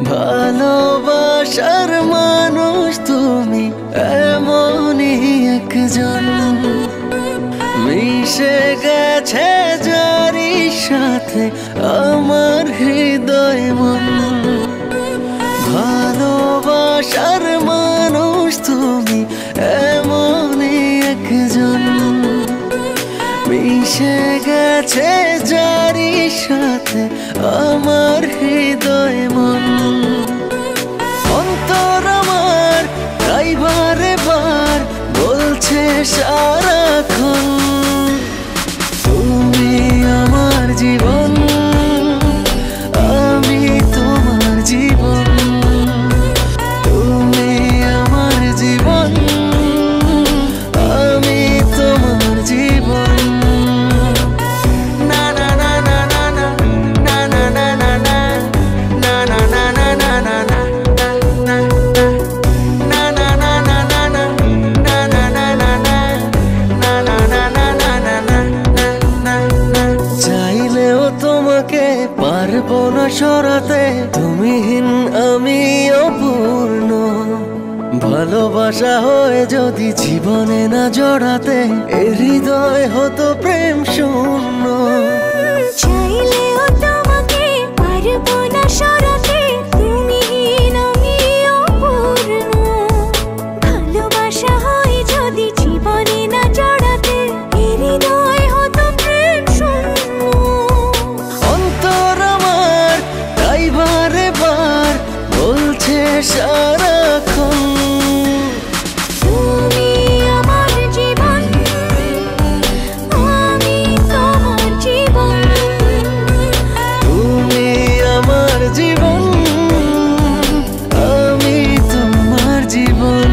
ভালোবাসার মানুষ তুমি এমনই একজন, মিশে গেছে যারি সাথে আমার হৃদয় মন। ভালোবাসার মানুষ তুমি এমনই একজন, মিশে গেছে যারি সাথে আমার হৃদয় মন। অন্তর আমার তাই বারে বার বলছে সারাক্ষণ, তুমি আমার জীবন, আমি তোমার জীবন। তুমি আমার জীবন, আমি তোমার জীবন। চাইলেও তোমাকে পারবো না সরাতে, তুমিহীন আমি অপূর্ণ। ভালোবাসা হয়ে যদি জীবনে না জড়াতে, এ হৃদয় হতো প্রেম শূন্য। চাইলেও তোমাকে পারবো না সরাতে, তুমিহীন আমি অপূর্ণ। ভালোবাসা হয় যদি জীবনে না জড়াতে, এ হৃদয় হতো প্রেম শূন্য। অন্তর আমার তাই বারে বার বলছে সারাক্ষণ, তুমি আমার জীবন, আমি তোমার জীবন। তুমি আমার জীবন, আমি তোমার জীবন।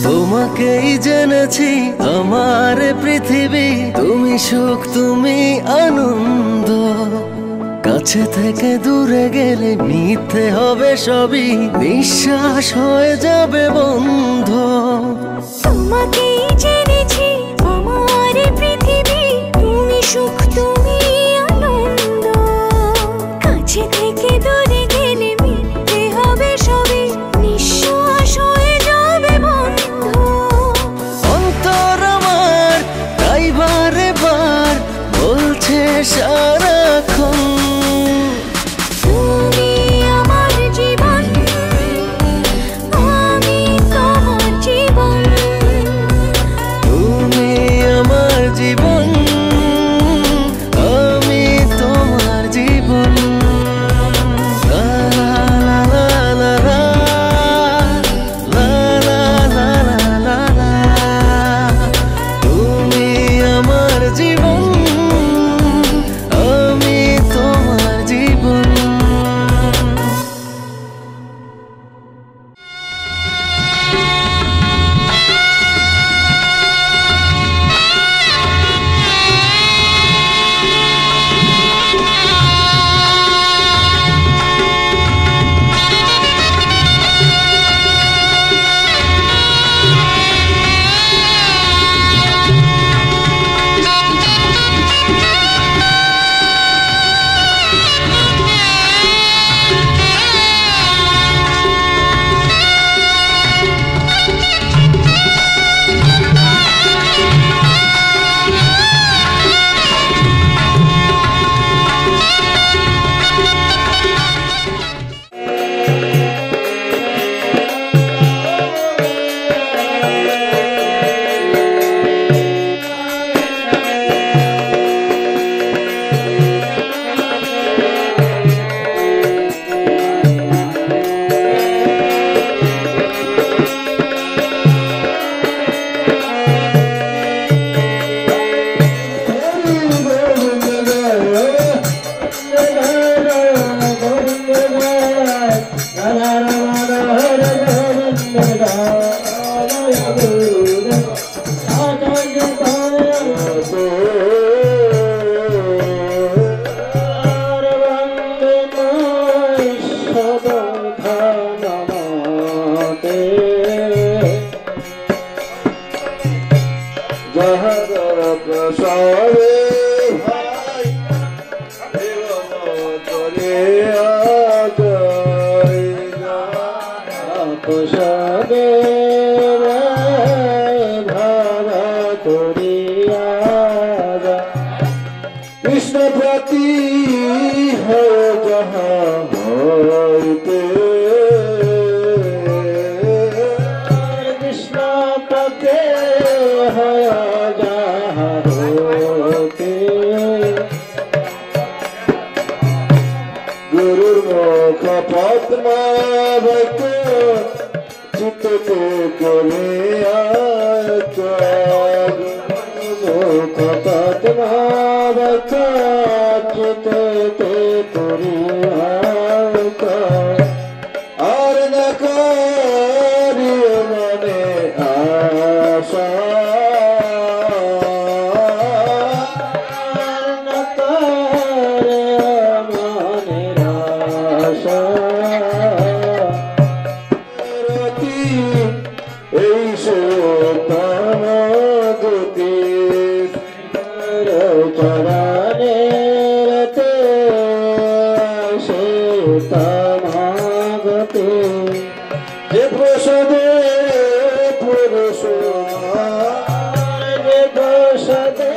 তোমাকেই জেনেছি আমার পৃথিবী, তুমি সুখ তুমি আনন্দ। কাছে থেকে দূরে গেলে মিথ্যে হবে সবই, নিঃশ্বাস হয়ে যাবে বন্ধ। তোমাকেই জেনেছি আমার পৃথিবী, তুমি সুখ তুমি আনন্দ। কাছে থেকে দূরে গেলে মিথ্যে হবে সবই, নিঃশ্বাস হয়ে যাবে বন্ধ। অন্তর আমার তাই বারে বার বলছে সারাক্ষণ, তুমি আমার জীবন, আমি তোমার জীবন। তুমি আমার জীবন, আমি তোমার জীবন। কৃষ্ণ প্রতি হইতে কৃষ্ণ পথে গুরুর মুখ পদ্মাবত চিত্তে করে মুখ পদ্মাবত চিত্তে করে আর না করি মনে আশা যে প্রসাদে পুরুষ যে প্রসাদে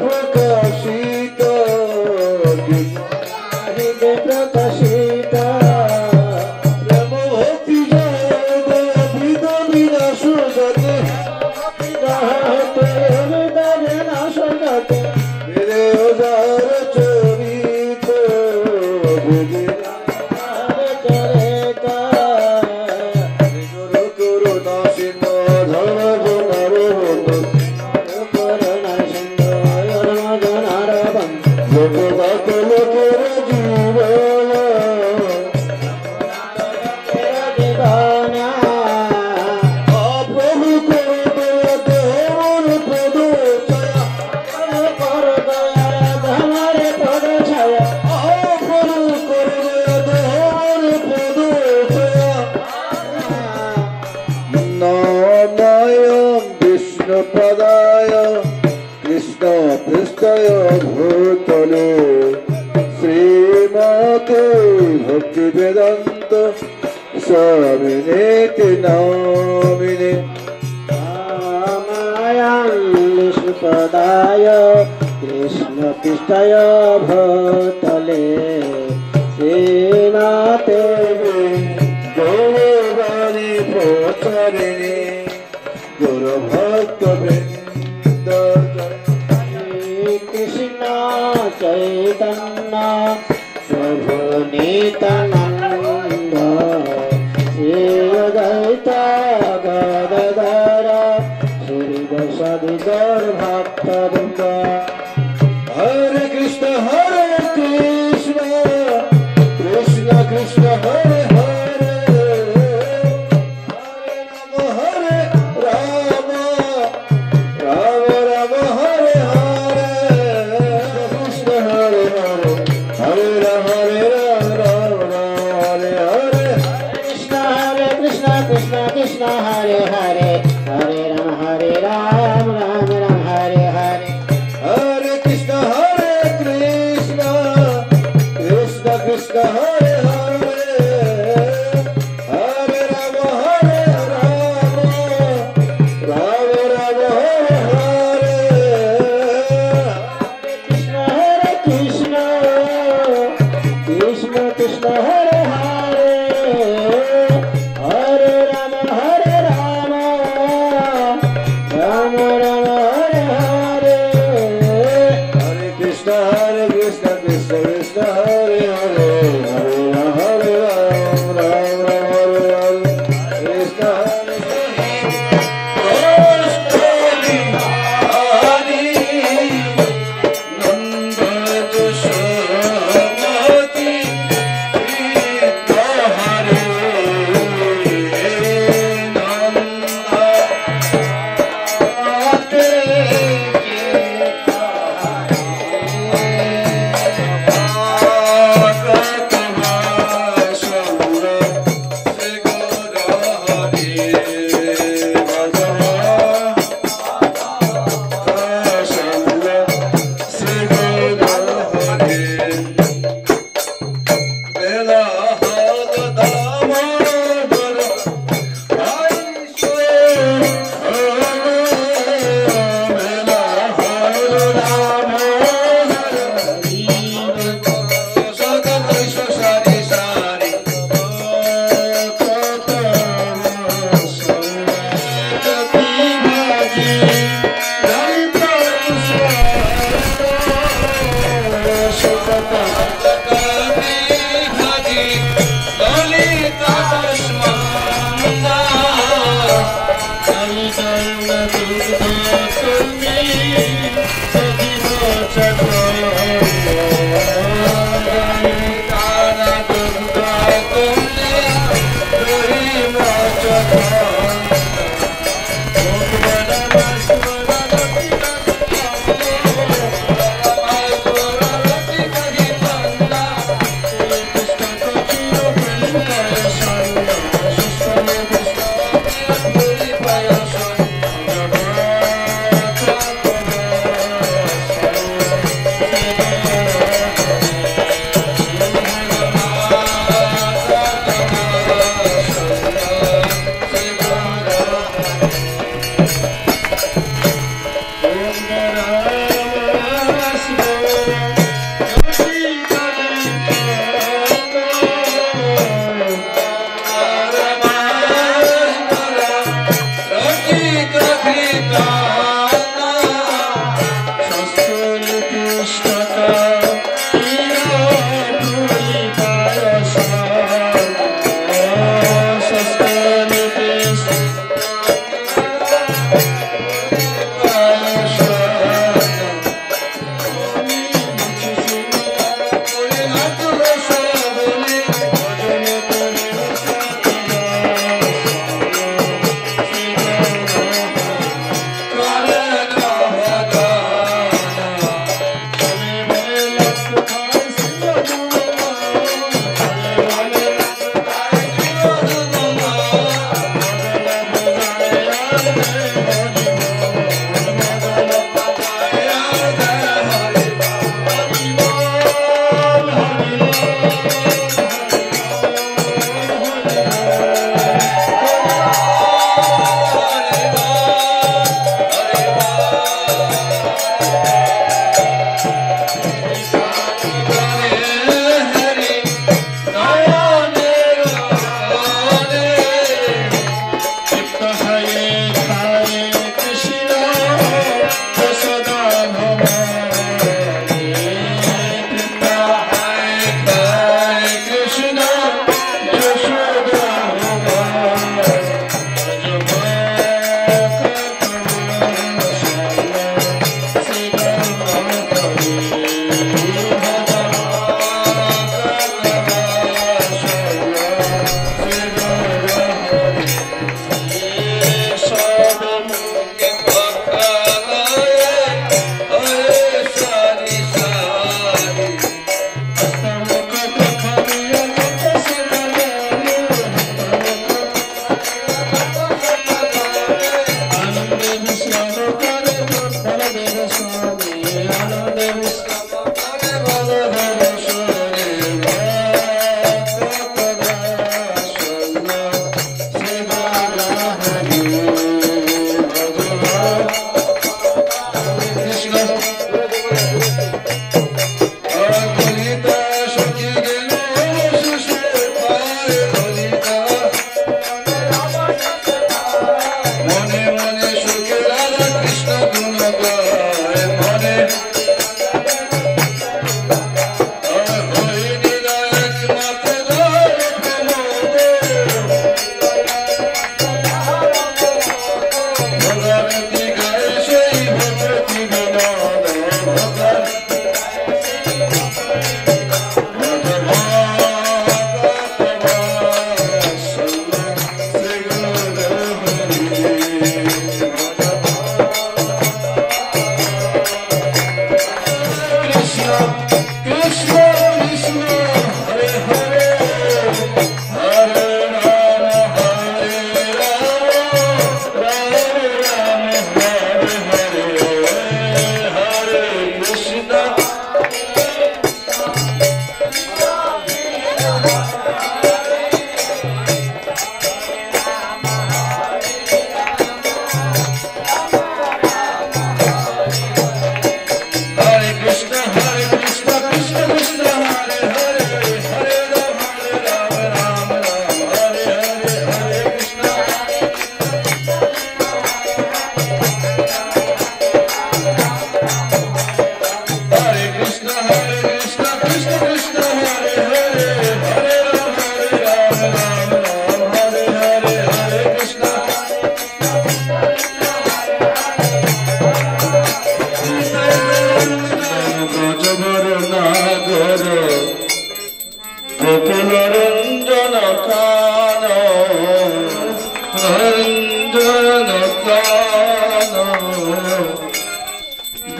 প্রকাশিত প্রকাশিত ভক্তি বিনাশ জতে বিনাশ জতে চরিত গুরু করুণা সিংহ ধন গুণার করুণা সিংহ গুণার লোক লোকের জীবন প্রভু করে দেওয়ার পদ পদায় কৃষ্ণ পৃষ্ঠয় ভূতলে শ্রীমতে ভক্তি বেদান্ত স্বামিনে নামিনে পদায় কৃষ্ণ পৃষ্ঠয় ভূতলে শ্রীমতে গৌরবাণী প্রচারিণী গুরু ভক্ত বৃন্দ কৃষ্ণ চৈতন্য প্রভু নিত্যানন্দ শ্রী অদ্বৈত গদাধর শ্রীবাসাদি গৌর ভক্ত বৃন্দ হরে কৃষ্ণ কৃষ্ণ কৃষ্ণ হরে Krishna Hare Hare Hare Rama Hare Rama Rama Rama Hare Hare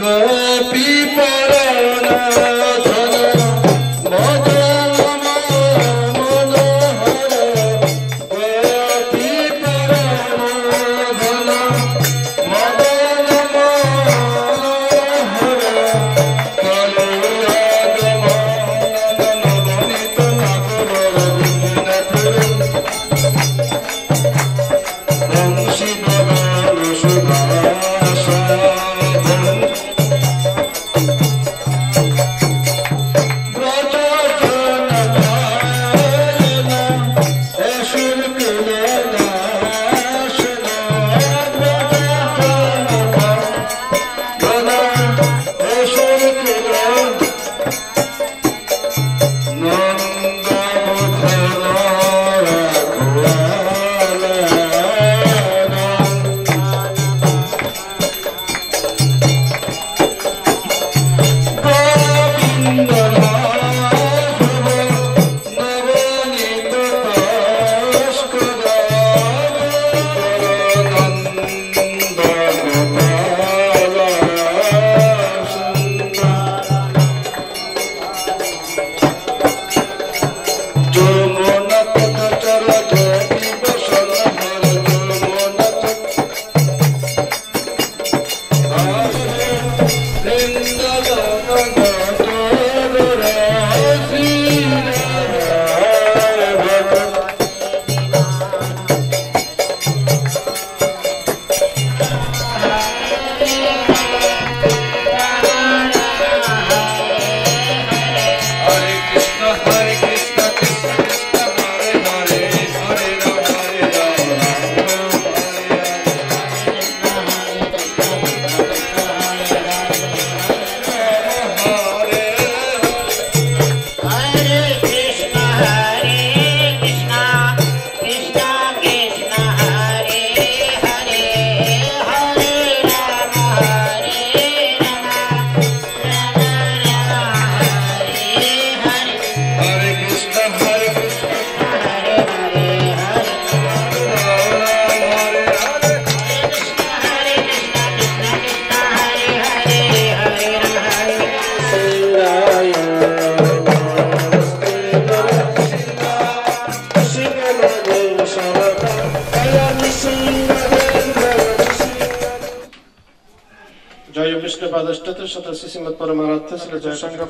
Gopi পরাণ ধন মদন মনোহর গোপী পরাণ ধন মদন মনোহর কলয়াদ মদন বনিত নাগর রবীন্দ্রনাথ বংশী বদন সুভাষাধন ব্রজজন গায়ন অসুর কুলনাশন ব্রজজন গায়ন অসুর কুলনাশন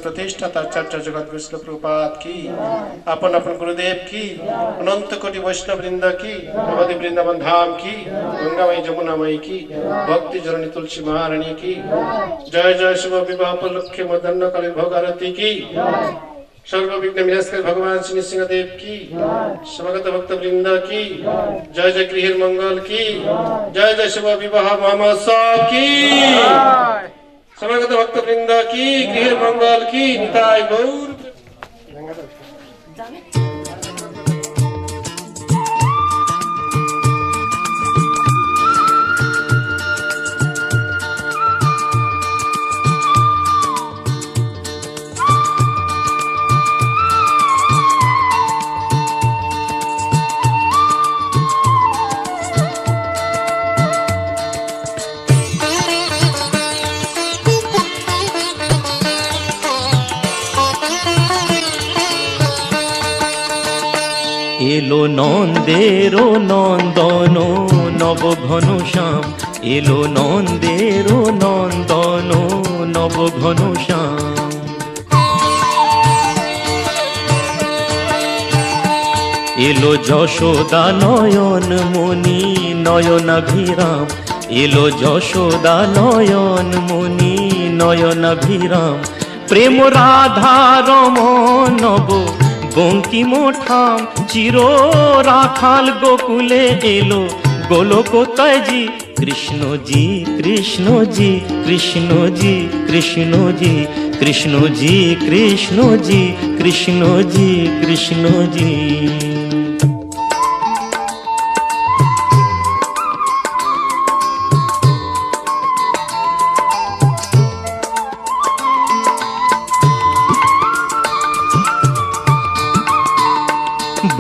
प्रतिष्ठाता आचार्य जगत विष्णु प्रभुपाद की अपन अपन गुरुदेव की अनंत कोटि वैष्णव वृंद की नवद्वीप वृंदावन धाम की गंगामयी जमुनामयी की भक्ति जननी तुलसी महारानी की जय जय शुभ विवाह उपलक्ष्य मदन काली भोग आरती की सर्व विघ्न विनाशकारी भगवान श्री सिंहदेव की समगत भक्त वृंद की जय जय गृह मंगल की जय जय शुभ विवाह महोत्सव की समगत भक्त वृंद की गृह मंगल की निताय गौर এলো নন্দেরো নন্দন নব ঘন শ্যাম এলো নন্দেরো নন্দন নব ঘন শ্যাম এলো যশোদা নয়ন মণি নয়নাভিরাম এলো যশোদা নয়ন মণি নয়নাভিরাম প্রেম রাধা রমণ নব বঙ্কিম ঠাম চির রাখাল গোকুলে এলো গোলকোতায় জি কৃষ্ণজি কৃষ্ণজি কৃষ্ণজি কৃষ্ণজি কৃষ্ণজি কৃষ্ণজি কৃষ্ণজি কৃষ্ণজি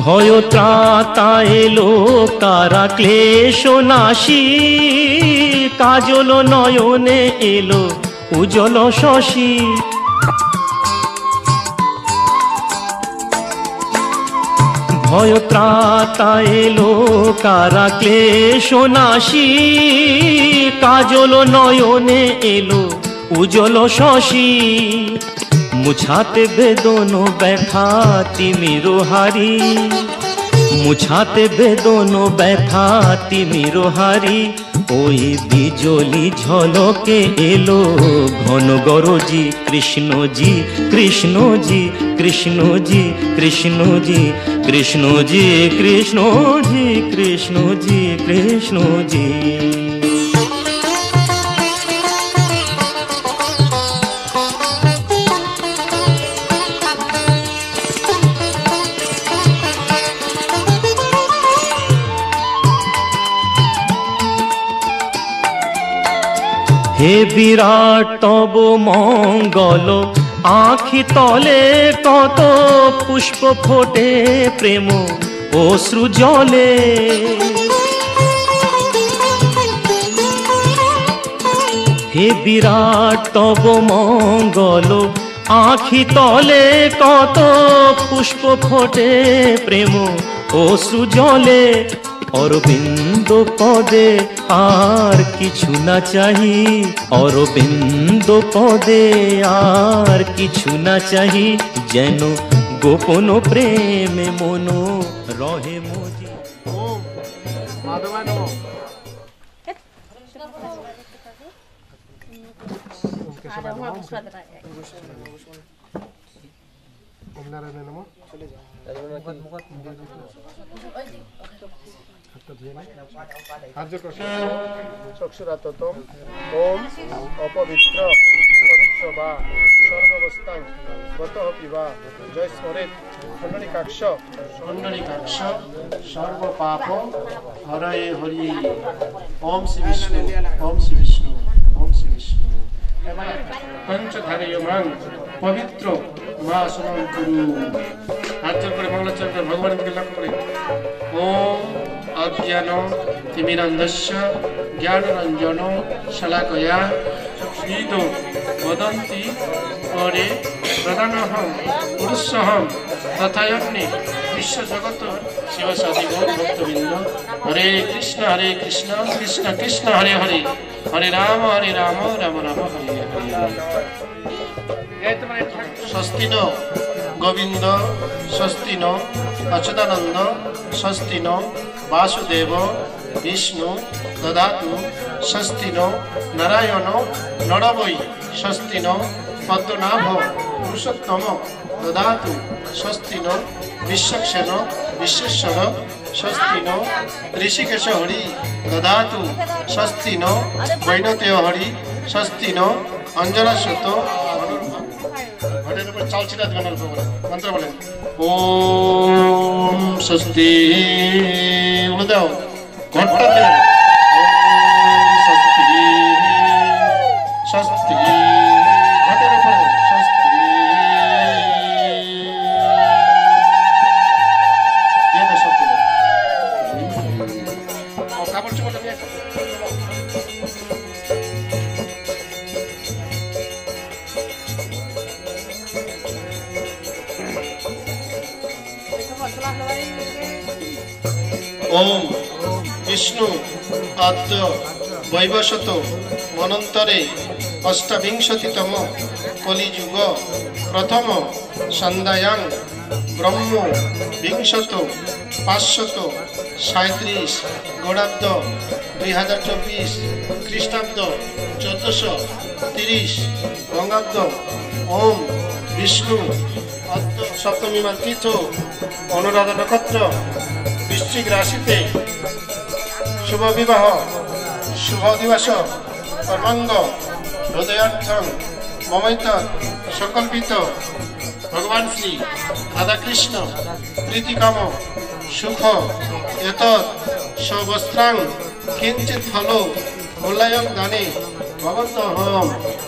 ভয় ত্রাতা এলো কারা ক্লেশ নাশী কাজল নয়নে এলো উজ্জ্বল শশী ভয় ত্রাতা এলো কারা ক্লেশ নাশী কাজল নয়নে এলো উজ্জ্বল শশী মুছাতে বেদন ব্যথা তিমির হারি মুছাতে বেদন ব্যথা তিমির হারি ওই বিজলি ঝলকে এলো ঘন গরজি কৃষ্ণজি কৃষ্ণজি কৃষ্ণজি কৃষ্ণজি কৃষ্ণজি কৃষ্ণজি কৃষ্ণজি কৃষ্ণজি হে বিরাট তব মঙ্গল আখি তলে কত পুষ্প ফোটে প্রেম অশ্রু জলে হে বিরাট তব মঙ্গল আখি তলে কত পুষ্প ফোটে প্রেম অশ্রু জলে অরবিন্দ পদে আর কিছু না চাহি অরবিন্দ পদে আর কিছু না চাহি যেন গোপন প্রেমে মন রহে মজি ওম মাধবায় নমঃ। ওম নারায়ণায় নমঃ। চক্ষুরাততম ওম অপবিত্র পবিত্র বা সর্বাবস্থাং গতঃ পিবা জয় স্মরেত পুণ্ডরীকাক্ষ সর্বপাপ হরয়ে হরি। ওম শ্রী বিষ্ণু ওম শ্রী বিষ্ণু ওম শ্রী বিষ্ণু। পঞ্চধারীয়মান পবিত্র মা সমান গুরু হাত জোর করে মঙ্গলাচরণ ভগবানের দিকে লক্ষ্য করে ওম অজ্ঞান তিমিরান্ধস্য জ্ঞানরঞ্জন শলাকয়া চক্ষুষীদ বদন্তি পরে প্রধানহম পুরুষহম তথায়গ্নি বিশ্বজগত শিবসাদি গৌর ভক্তবৃন্দ হরে কৃষ্ণ কৃষ্ণ কৃষ্ণ হরে হরে হরে রাম রাম রাম হরে হরে। স্বস্তি ন গোবিন্দ স্বস্তি ন অচ্যুতানন্দ স্বস্তি ন বাসুদেব বিষ্ণু দদাতু স্বস্তি ন নারায়ণ নরবৈ স্বস্তি ন পদ্মনাভ পুরুষোত্তম দদাতু স্বস্তি ন বিশ্বক্সেন বিশ্বেশ্বর স্বস্তি ন ঋষিকেশ হরি দদাতু স্বস্তি ন বৈনতেয় হরি স্বস্তি ন অঞ্জনাস্বত ঘটের উপর চাল ছিটা দেবেন মন্ত্র বলেন ওম স্বস্তি বলে দাও ঘটটা দেবেন স্বস্তি স্বস্তি ঘটের উপরে স্বস্তি দিয়ে দাও সব দিলে কাপড় চোপড় নিয়ে ওম বিষ্ণু আদ্য বৈবশত মনন্তরে অষ্টাবিংশতিতম কলিযুগ প্রথম সন্ধ্যায়াং ব্রহ্ম বিংশত 537 গৌড়াব্দ 2024 খ্রিস্টাব্দ 1430 বঙ্গাব্দ ওম বিষ্ণু আদ্য সপ্তমীমান তীর্থ অনুরাধা নক্ষত্র বৃশ্চিক রাশিতে শুভ বিবাহ শুভ দিবস কর্মাঙ্গ হৃদয়ার্থং মমৈত সংকল্পিত ভগবান শ্রী রাধাকৃষ্ণ প্রীতিকাম সুখ এতৎ সবস্ত্রাং কিঞ্চিৎ ফল মূল্যায়ং দানে ভবন্তঃ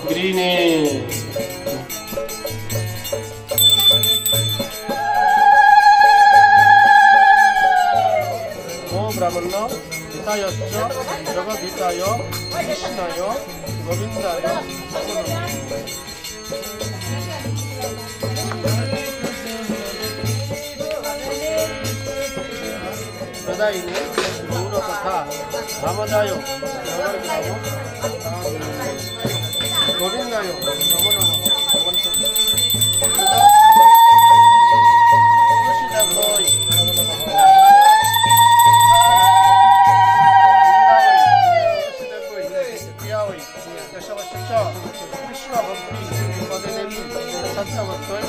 গৃহীণে। ব্রাহ্মণ হিতায়শ্চ জগদ্ধিতায় কৃষ্ণায় গোবিন্দায় প্রদায়িনী গৌরকথা ধামদায় গোবিন্দায় নমো নমঃ তুলসীদেবৈ নমো নমঃ কৃষ্ণ ভক্তি পদে দেবী সত্যবত্তই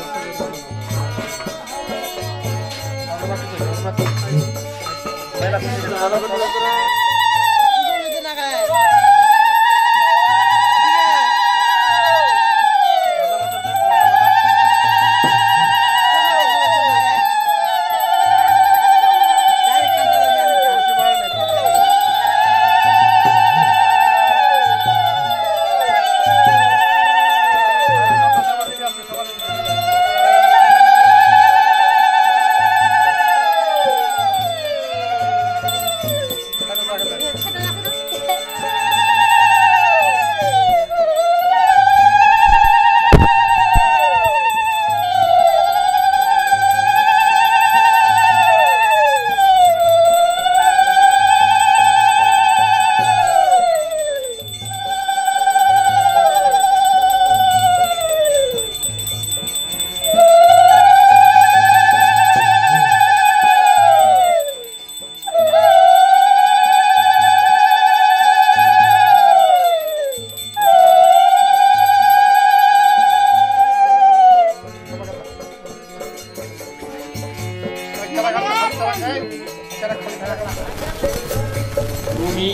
ভূমি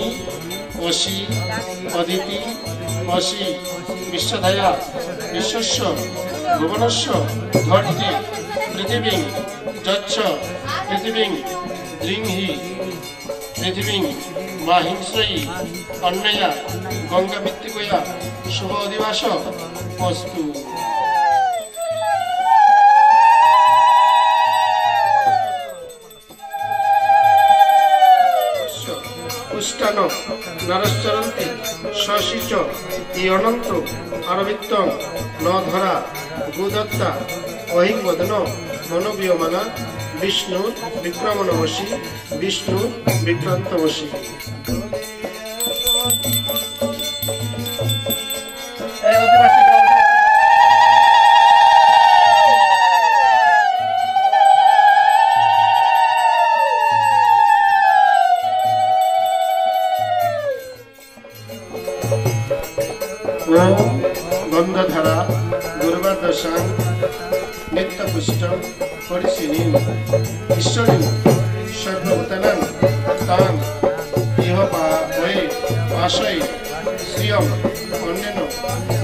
অসি অদিতি অসি বিশ্বধায়া বিশ্বস্য ভুবনস্য ধর্তি পৃথিবীং যচ্ছ পৃথিবীং দৃংহি পৃথিবীং মাহিংস্রয়ী অন্যয়া গঙ্গাভিত্তিকয়া শুভ অধিবাস অস্তু। পুষ্টান নরশ্চরন্তি শশিচ ই অনন্ত আরবিত্তং ন ধরা গুদত্তা অহিংবদন মনোবিয়মানা বিষ্ণুর বিক্রমণবশী বিষ্ণুর বিক্রান্তবশী। গন্ধধারা দুর্বাদশাং নিত্যপুষ্টম পরিশিনীম ঈশ্বরীম সর্বভূতানাং তাং ইহ বয়ে আশয় শ্রিয়ম অন্যেন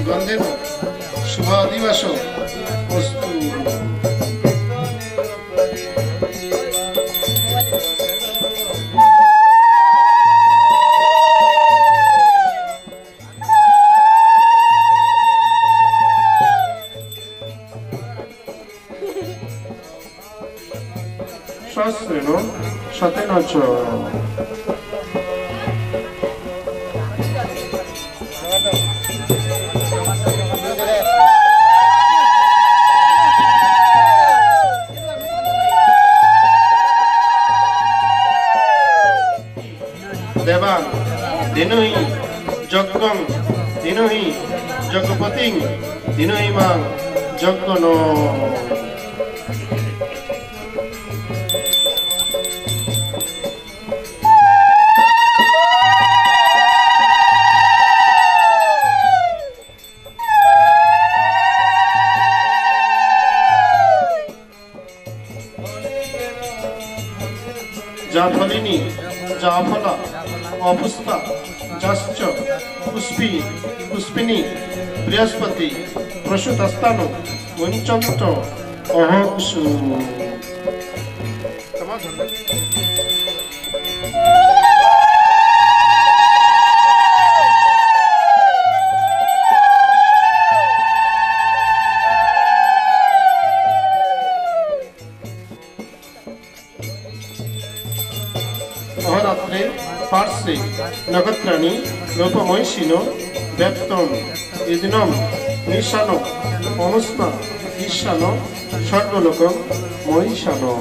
গন্ধেন শুভ অধিবাস অস্তু। শাস্ত্রেণ সতেন চ দেবান দিনহি যজ্ঞং দিনহি যজ্ঞপতিং দিনহি মাং যজ্ঞন। জাফলিনী জাফলা অপুষ্পা যশ্চ পুষ্পী পুষ্পিনী বৃহস্পতি প্রসূতস্তান পঞ্চন্ত অহংসু। অহরাত্রে পার্শ্বে নক্ষত্রাণী রূপময়ীষীণ ব্যক্তম ইদিনম নিশানো অনুষ্ণ ঈশানো সর্বলোকম মহিষানো।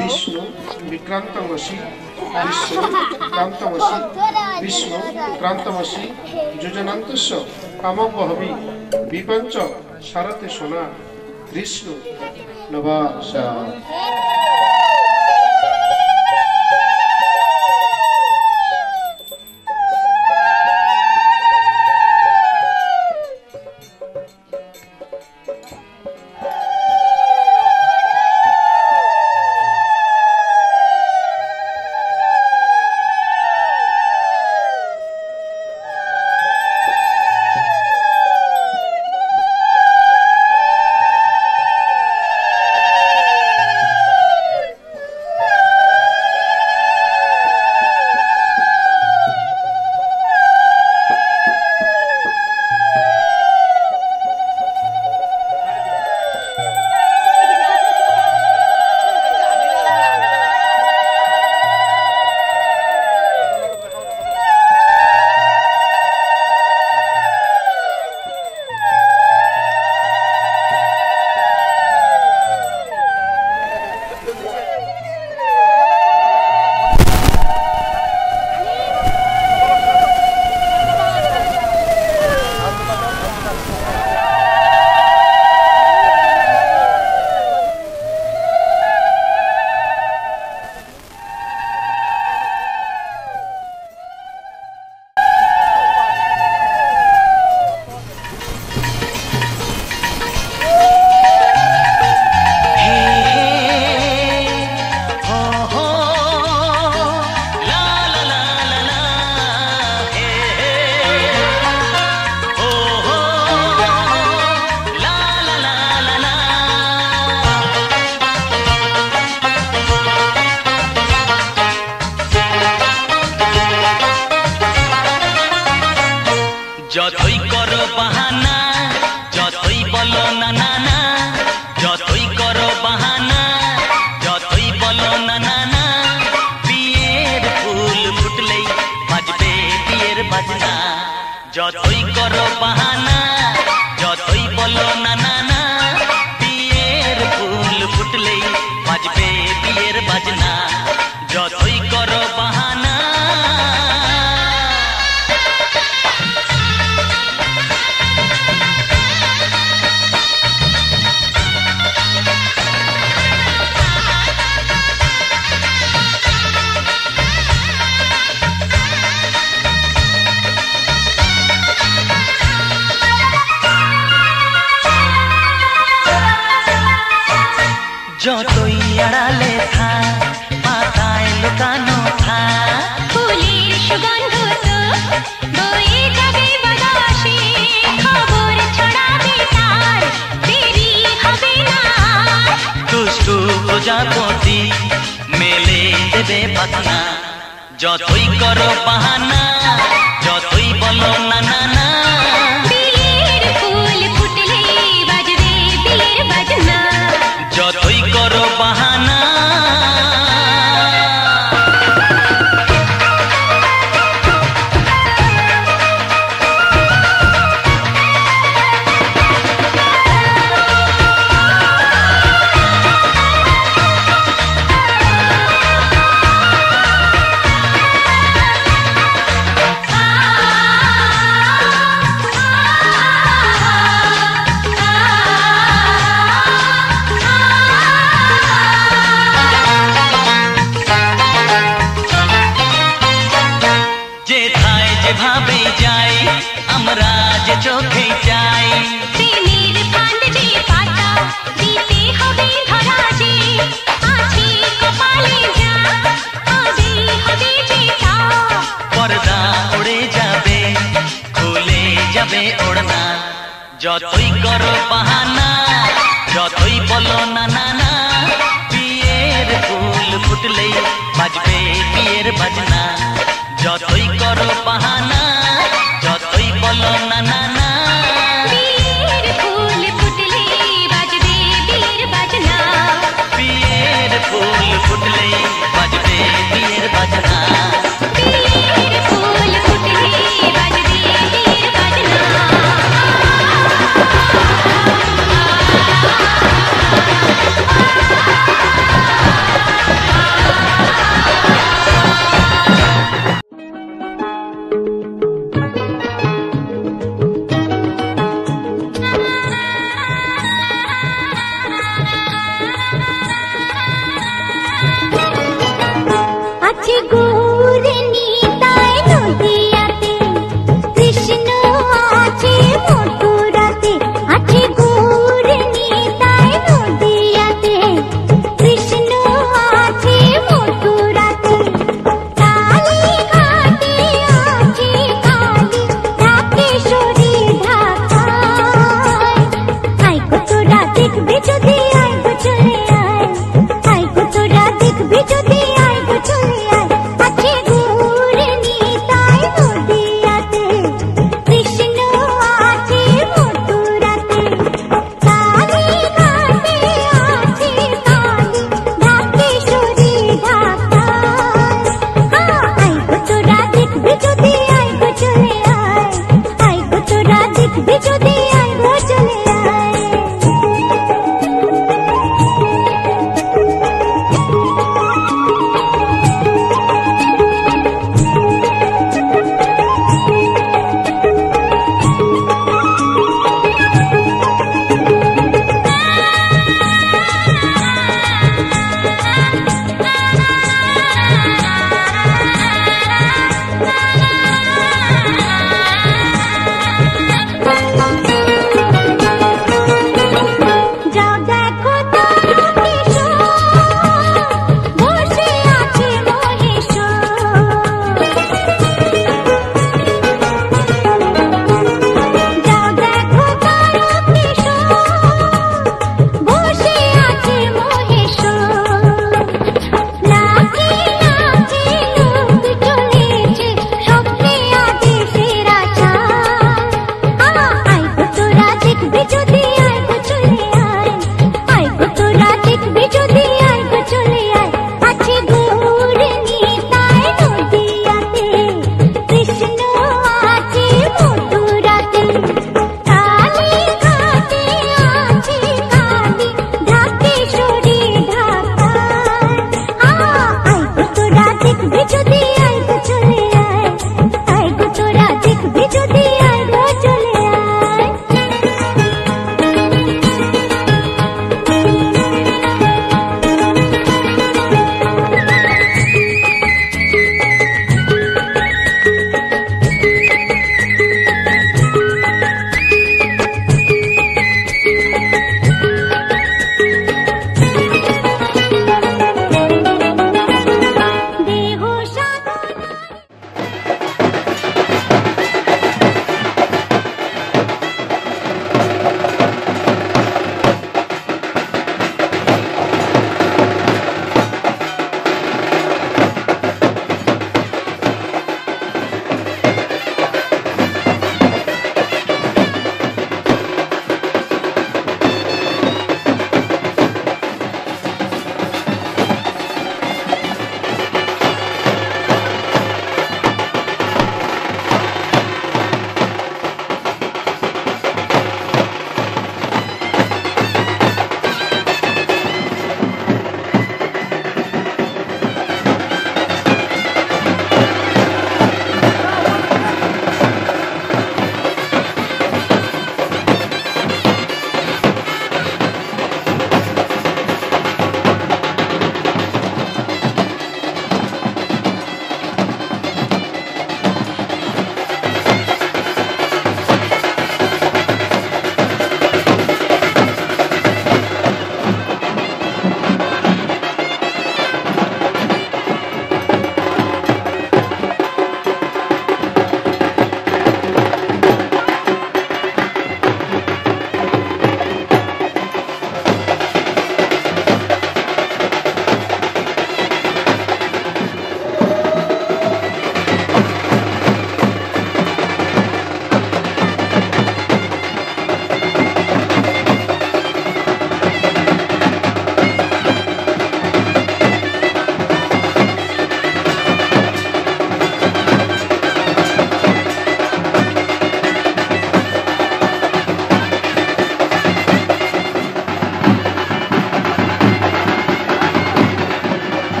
विष्णु विक्रांतमसि विष्णु क्रांतमसि विष्णु क्रांतमसि योजनान्तस्य कामोपहवि विपंच शारते सोना कृष्ण नवासा। যতই করো বাহানা যতই বলো না না না, যতই করো বাহানা যতই বলো না না না, বিয়ের ফুল ফুটলেই বাজবে বিয়ের বাজনা। যতই করো বাহানা যতই বলো না না না, বিয়ের ফুল ফুটলেই বাজবে বিয়ের বাজনা। যতই করো বাহানা যতই আড়ালে থাক পাতায় লুকানো থাক, ফুলের সুগন্ধ তো বয়ে যাবে বাতাসে, খবর ছড়াবে তার দেরি হবে না। দুষ্টু প্রজাপতি মেলে দেবে পাখনা। যতই করো বাহানা যতই বলো না না না, বিয়ের ফুল ফুটলে বাজবে বিয়ের বাজনা। যতই করো বাহানা যতই করো বাহানা যতই বলো না না না বিয়ের ফুল ফুটলেই বাজবে বিয়ের বাজনা যতই করো বাহানা যতই বলো না না না বিয়ের ফুল ফুটলে বাজবে বিয়ের বাজনা বিয়ের ফুল ফুটলেই বাজবে বিয়ের বাজনা বিয়ের ফুল ফুটলে বাজবে বিয়ের বাজনা আছে গৌর নিতাই নদিয়াতে কৃষ্ণ আছে মথুরাতে আছে গৌর নিতাই নদিয়াতে কৃষ্ণ আছে মথুরাতে কালী ঘাটে আছে কালী ঢাকেশ্বরী ঢাকায় আই গো তোরা দেখবে যদি আই গো চলে আয় আই গো তোরা দেখবে যদি আই গো চলে আয়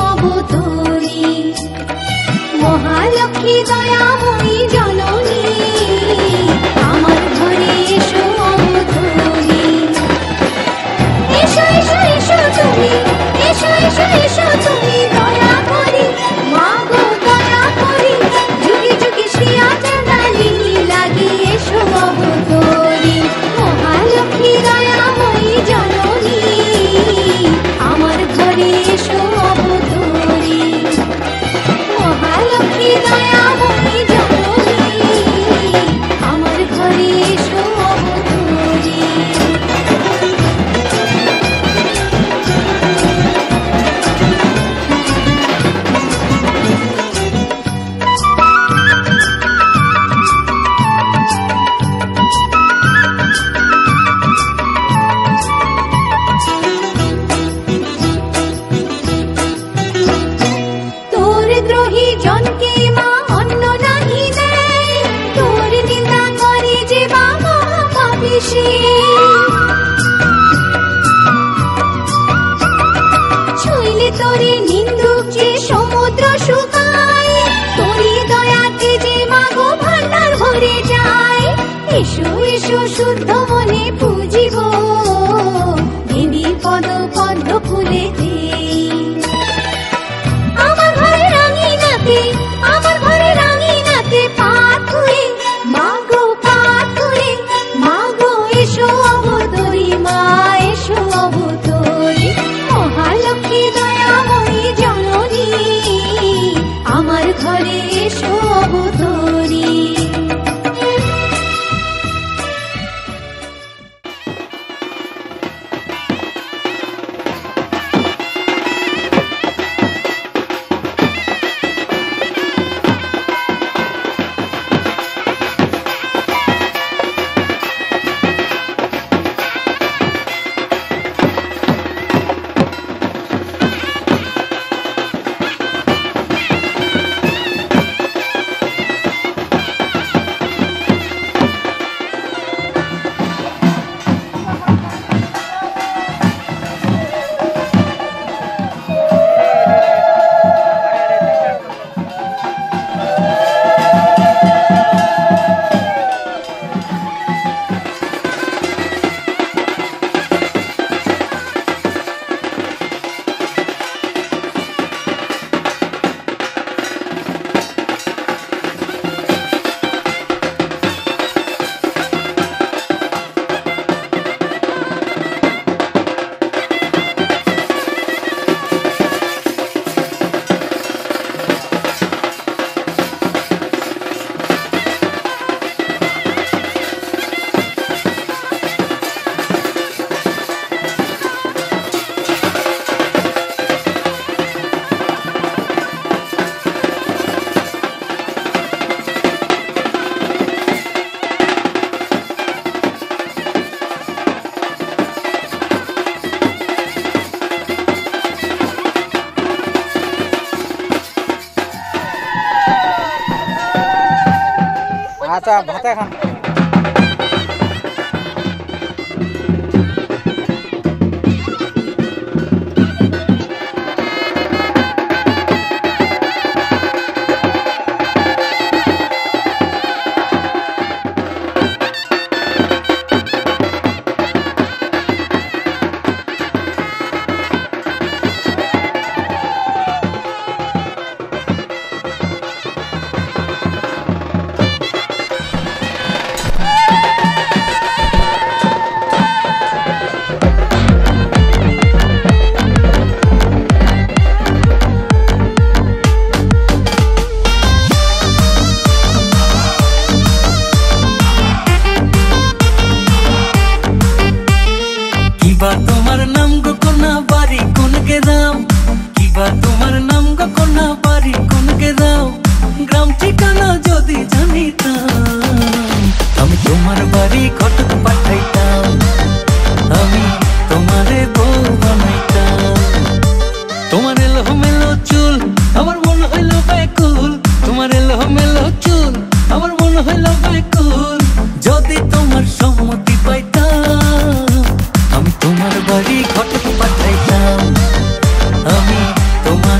অবতরী মহালক্ষ্মী দয়াময়ী জননী আমার ঘরে এসো অবতরী এসো এসো এসো তুমি এসো এসো এসো তুমি দয়া করি মা গো দয়া করি যুগে যুগে শ্রী আচারালিনী লাগি এসো অবতরী মহালক্ষ্মী দয়াময়ী জননী আমার ঘরে এসো অবতরী মহালক্ষ্মী দয়াময়ী জননী আমার ঘরে এসো অবতরী তোর দ্রোহী জনকে মা অন্ন নাহি দেয় তোর নিন্দা করে যে মা মহাপাপী সে ছুঁইলে তোরে নিন্দুক যে সমুদ্র শুকায় তোরই দয়াতে যে মা গো ভান্ডার ভরে যায় এসো এসো শুদ্ধ মনে পুজিব দেবী পদ পদ্ম ফুলেতে আমার ঘরে রাঙিনাতে আমার ঘরে রাঙিনাতে পাথুরে মা গো পাথুরে মা গো এসো অবতরী মা এসো অবতরী মহালক্ষ্মী দয়াময়ী জননী আমার ঘরে এসো অবতরী আচ্ছা ভাতে খান বাড়ি ঘটক পাঠাইতাম আমি তোমার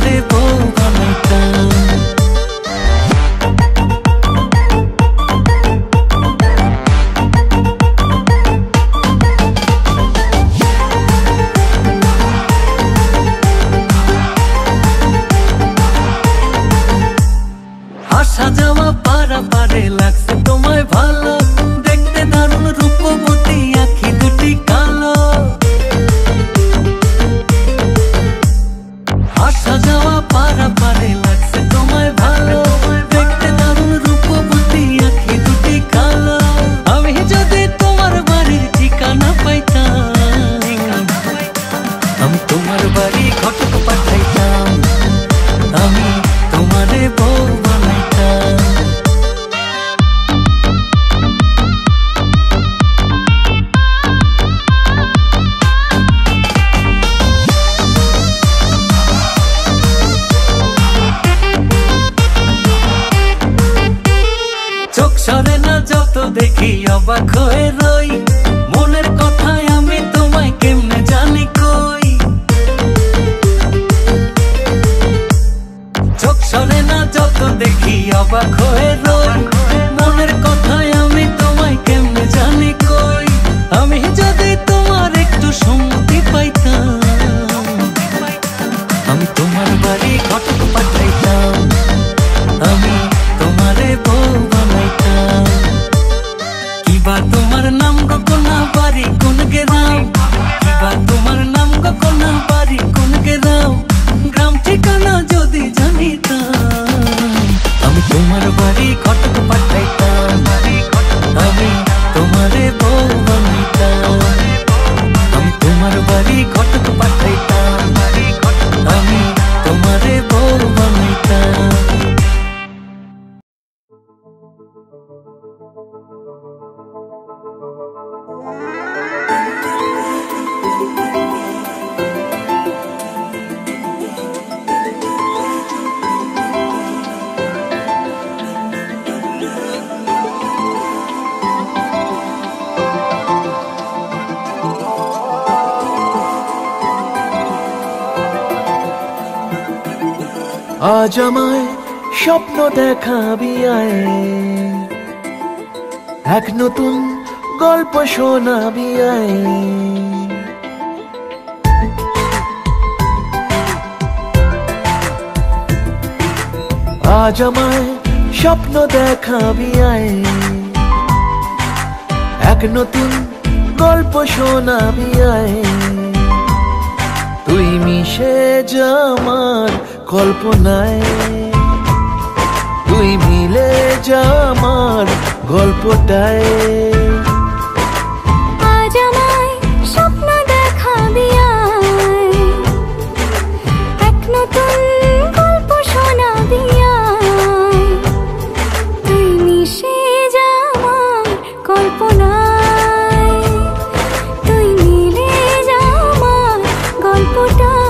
বাড়ি ঘটক পাঠাইতাম, আমি তোমারে বউ বানাইতাম। চোখ সরে না যত দেখি অবাক হয়ে রই, মনের কথায় আমি তোমায় কেমনে জানি কই। চোখ সরে না যত দেখি অবাক হয়ে রই, মনের কথায় আমি তোমায় কেমনে জানি কই। আমি যদি তোমার একটু সম্মতি পাইতাম, আমি তোমার বাড়ি ঘটক পাঠাইতাম, আমি তোমারে বউ বানাইতাম। কিবা তোমার নাম গো কোনা বাড়ি কোন গেরাম, কিবা তোমার নাম গো কোনা বাড়ি কোন গেরাম, গ্রাম ঠিকানা যদি জানিতাম, আমি তোমার বাড়ি ঘটক পাঠাইতাম, আমি তোমারে বউ বানাইতাম। আমি তোমার বাড়ি ঘটক পাঠাইতাম, আমি তোমারে বউ বানাইতাম। আজ আমায় স্বপ্ন দেখাবি আয়, এক নতুন গল্প শোনাবি আয়। আজ আমায় স্বপ্ন দেখাবি আয়, এক নতুন গল্প শোনাবি আয়। তুই মিশে যা আমার কল্পনায়, তুই মিলে যা আমার গল্পটায়। আজ আমায় স্বপ্ন দেখাবি আয়, এক নতুন গল্প শোনাবি আয়। তুই মিশে যা আমার কল্পনায়, তুই মিলে যা আমার গল্পটায়।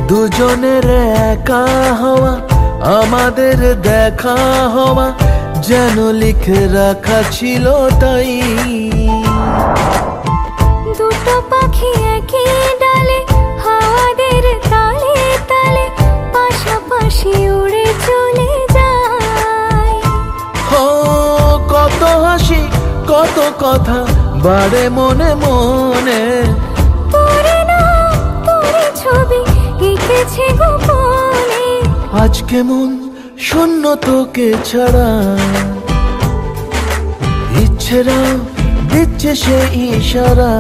দুজনের একা হওয়া, আমাদের দেখা হওয়া যেন লিখে রাখা ছিল তাই। দুটো পাখি একই ডালে, হাওয়াদের তালে তালে পাশাপাশি উড়ে চলে যায়। ও কত হাসি কত কথা বাড়ে মনে মনে, তোরে নাম তোরে ছবি এঁকেছে গোপনে। আজ কেমন শূন্য তোকে ছাড়া, ইচ্ছেরা দিচ্ছে সে ইশারা।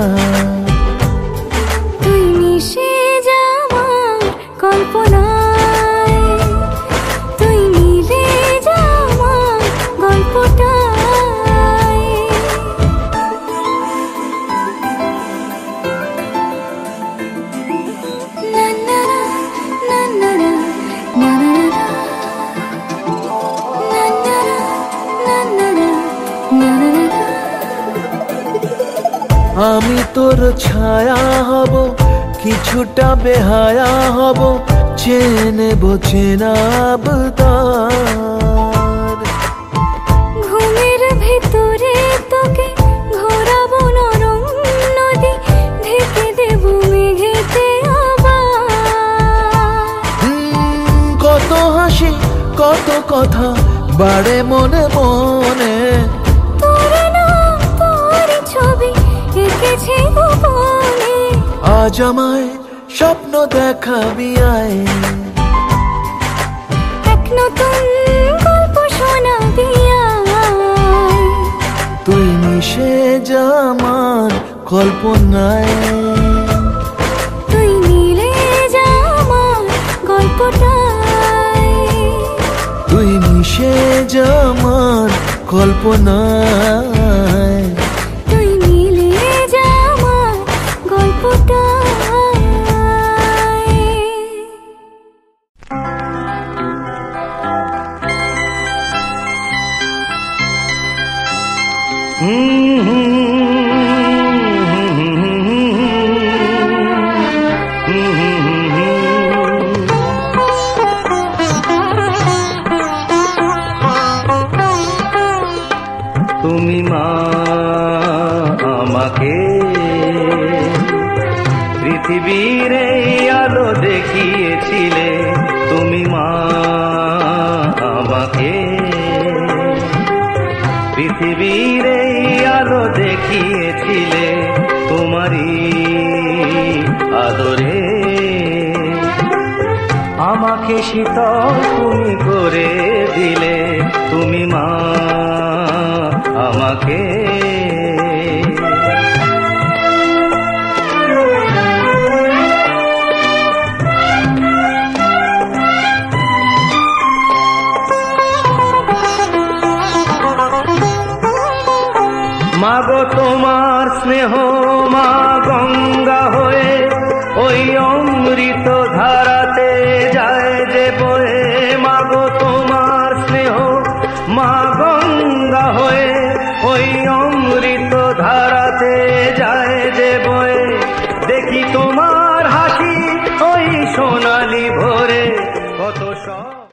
তুই মিশে যা আমার কল্পনায়, তুই মিলে যা আমার গল্পটায়। না না না না না না না না আমি তোর ছায়া হব, কিছুটা বেহায়া হব, চেনেব চেনাব তার। ঘুমের ভেতরে তোকে ঘোরাবো নরম নদী, ঢেকে দেব মেঘেতে আবার। কত হাসি কত কথা বাড়ে মনে মনে, তোরে নাম তোরে ছবি এঁকেছে গোপনে। আজ আমায় স্বপ্ন দেখাবি আয়, এক নতুন গল্প শোনাবি আয়। তুই মিশে যা আমার কল্পনায়, তুই মিলে যা আমার গল্পটায়, তুই মিশে যা আমার কল্পনায়, তুই মিলে যা আমার গল্পটায়। তুমি মা আমাকে পৃথিবীর এই আলো দেখিয়েছিলে, তুমি মা আমাকে পৃথিবীর এই আলো দেখিয়েছিলে, তোমারই আদরে আমাকে শীতল তুমি করে দিলে, তুমি মা আমাকে। মাগো তোমার স্নেহ মা গঙ্গা হয়ে ওই অমৃত ধারাতে যায় যে বয়ে, মাগো তোমার স্নেহ মা গঙ্গা হয়ে ওই অমৃত ধারাতে যায় যে বয়ে, দেখি তোমার হাসি ওই সোনালি ভোরে কত সব